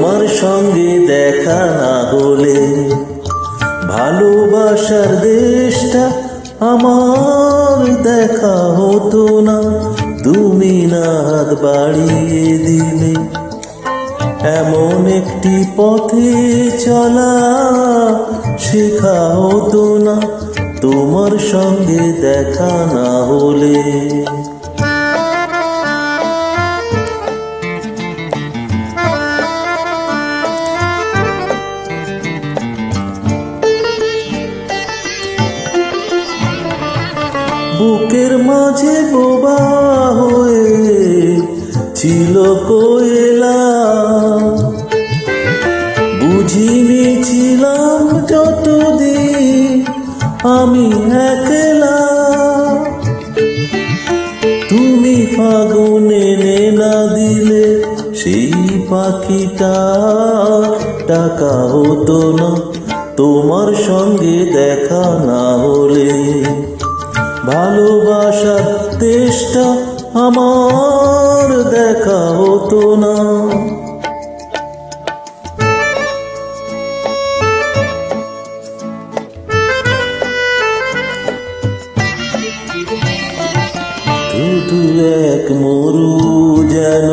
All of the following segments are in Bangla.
তোমার সঙ্গে দেখা না হলে ভালোবাসার দেশটা আমার দেখা হতো না। তুমি না হাত বাড়িয়ে দিলে, এমন একটি পথে চলা শেখা হতো না তোমার সঙ্গে দেখা না হলে। বুকের মাঝে বোবা হয়ে ছিল কোয়েলা, বুঝিনি ছিলাম যতদিন আমি একলা। তুমি ফাগুনে এনে না দিলে সেই পাখিটা ডাকা হতো না তোমার সঙ্গে দেখা না হলে। ভালোবাসার দেশটা আমার দেখা হতো না। শুধু এক মরু যেন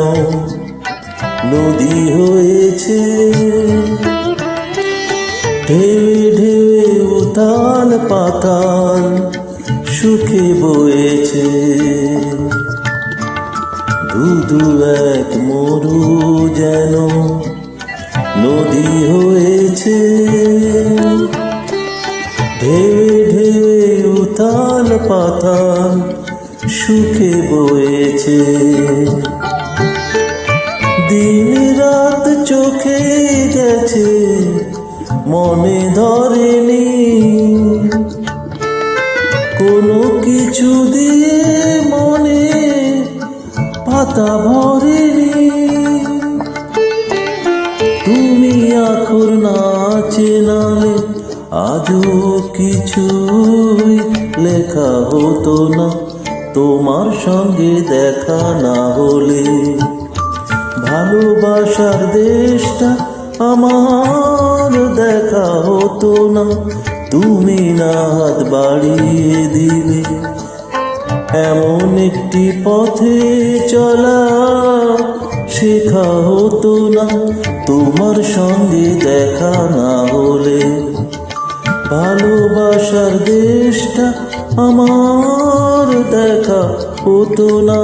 নদী হয়েছে, ঢেউে ঢেউে উথাল পাতাল সুখে বয়েছে। শুধু এক মরু যেন নদী হয়েছে, ঢেউে ঢেউে উথাল পাতাল সুখে বয়েছে। দিন রাত চোখে গেছে মনে ধরেনি, কোনো কিছু দিয়ে মনে পাতা ভরেনি। তুমি আখর না চেনালে আজও কিছুই লেখা হতো না তোমার সঙ্গে দেখা না হলে। ভালোবাসার দেশটা আমার দেখা হতো না তুমি না হাত বাড়িয়ে দিলে, এমন একটি পথে চলা শেখা হতো না তোমার সঙ্গে দেখা না হলে। ভালোবাসার দেশটা আমার দেখা হতো না।